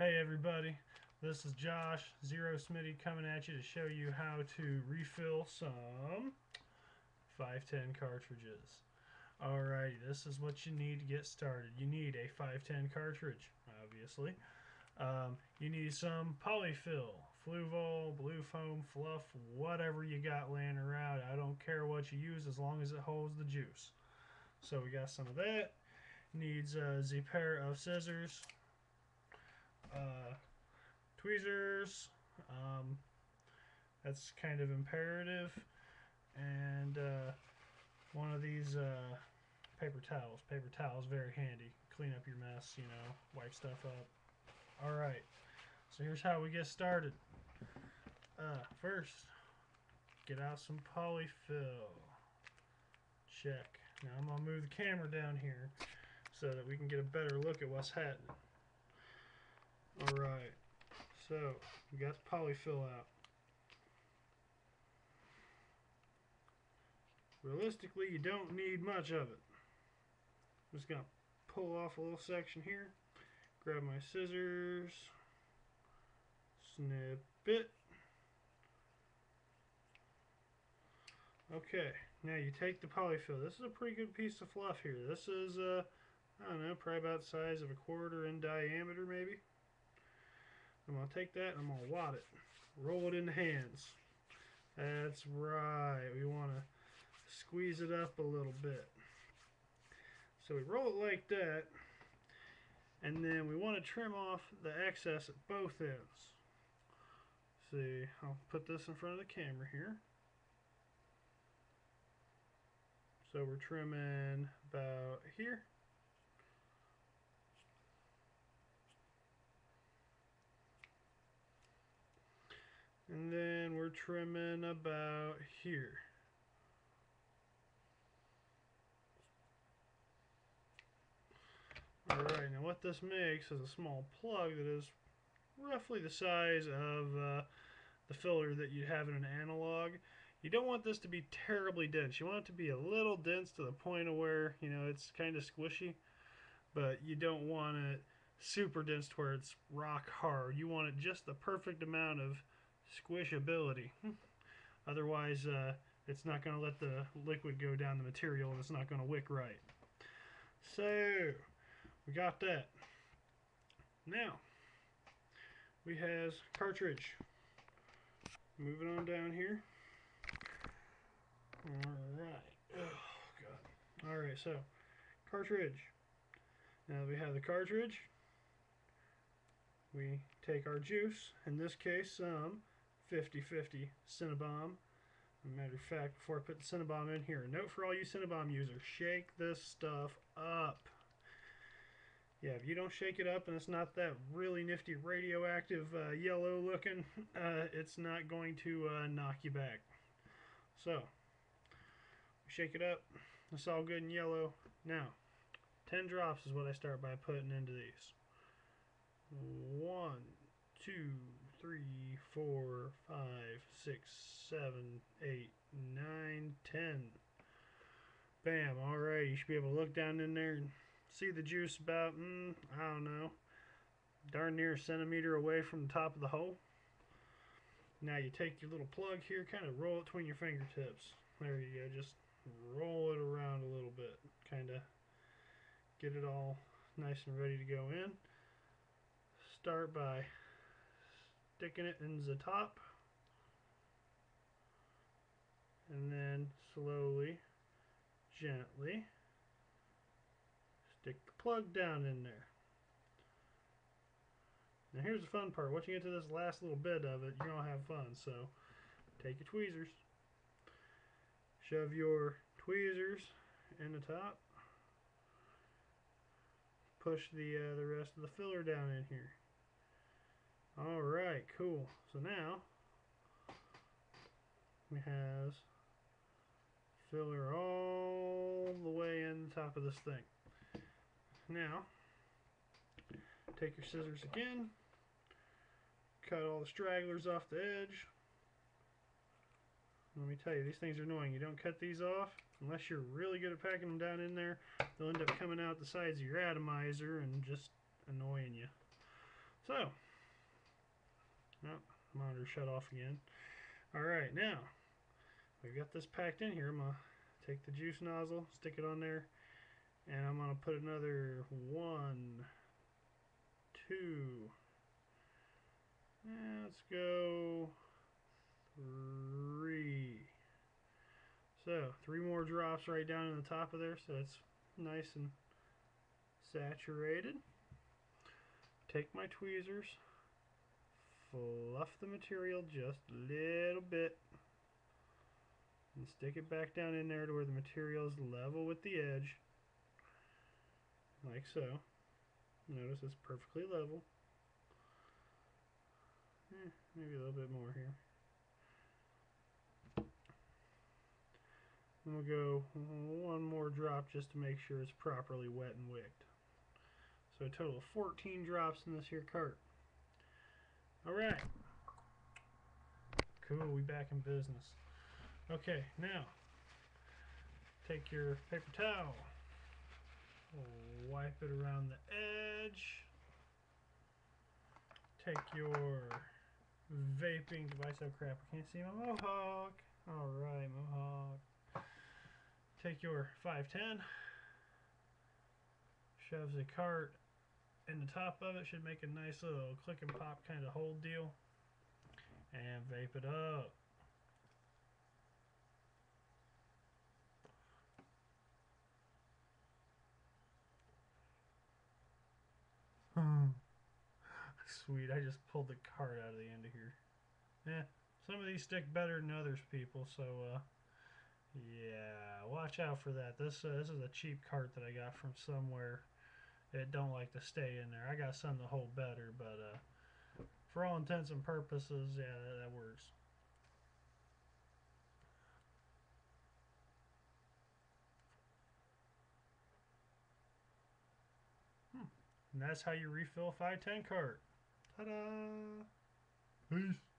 Hey everybody, this is Josh, Zero Smitty, coming at you to show you how to refill some 510 cartridges. Alrighty, this is what you need to get started. You need a 510 cartridge, obviously. You need some polyfill, Fluval, blue foam, fluff, whatever you got laying around. I don't care what you use as long as it holds the juice. So we got some of that. Needs the pair of scissors, tweezers. Um, that's kind of imperative. And one of these paper towels. Paper towels, very handy. Clean up your mess, wipe stuff up. All right. So here's how we get started. First, get out some polyfill. Check. Now I'm gonna move the camera down here so that we can get a better look at what's happening. All right. So we got the polyfill out. Realistically, you don't need much of it. I'm just gonna pull off a little section here, grab my scissors, snip it. Okay, now you take the polyfill. This is a pretty good piece of fluff here. This is, I don't know, probably about the size of a quarter in diameter, maybe. I'm going to take that and I'm going to wad it. Roll it in the hands. That's right. We want to squeeze it up a little bit. So we roll it like that. And then we want to trim off the excess at both ends. See, I'll put this in front of the camera here. So we're trimming about here. And then we're trimming about here. Alright, now what this makes is a small plug that is roughly the size of the filler that you'd have in an analog. You don't want this to be terribly dense. You want it to be a little dense to the point of where, it's kind of squishy, but you don't want it super dense to where it's rock hard. You want it just the perfect amount of squishability. Otherwise, it's not going to let the liquid go down the material and it's not going to wick right. So, we got that. Now, we have cartridge. Moving on down here. Alright. Oh, God. Alright, so, cartridge. Now that we have the cartridge, we take our juice, in this case some 50/50 Cinnabon. As a matter of fact, before I put the Cinnabon in here, a note for all you Cinnabon users, shake this stuff up. Yeah, if you don't shake it up and it's not that really nifty radioactive yellow looking, it's not going to knock you back. So, shake it up, it's all good and yellow. Now, 10 drops is what I start by putting into these. 1, 2, 3, 4, 5, 6, 7, 8, 9, 10. Bam, alright, you should be able to look down in there and see the juice about, I don't know, darn near a centimeter away from the top of the hole. Now you take your little plug here, kind of roll it between your fingertips. There you go, just roll it around a little bit, kind of get it all nice and ready to go in. Start by sticking it in the top and then slowly, gently stick the plug down in there. Now here's the fun part. Once you get to this last little bit of it, you're going to have fun. So take your tweezers, shove your tweezers in the top, push the rest of the filler down in here. Alright, cool. So now we have filler all the way in the top of this thing. Now, take your scissors again, cut all the stragglers off the edge. Let me tell you, these things are annoying. You don't cut these off, unless you're really good at packing them down in there, they'll end up coming out the sides of your atomizer and just annoying you. So, oh, monitor shut off again. Alright, now, we've got this packed in here. I'm going to take the juice nozzle, stick it on there, and I'm going to put another 1, 2, let's go 3. So 3 more drops right down in the top of there, so it's nice and saturated. Take my tweezers, fluff the material just a little bit, and stick it back down in there to where the material is level with the edge, like so. Notice it's perfectly level. Maybe a little bit more here. And we'll go 1 more drop just to make sure it's properly wet and wicked. So a total of 14 drops in this here cart. Alright. Cool, we back in business. Okay, now take your paper towel, wipe it around the edge, take your vaping device, oh crap, I can't see my mohawk. Alright, mohawk. Take your 510, shove the cart in the top of it, should make a nice little click and pop kind of hold deal, and vape it up. Sweet, I just pulled the cart out of the end of here. Some of these stick better than others, people, so yeah, watch out for that. This is a cheap cart that I got from somewhere. It don't like to stay in there. I got some to hold better, but for all intents and purposes, yeah, that works. And that's how you refill a 510 cart. Ta-da! Peace.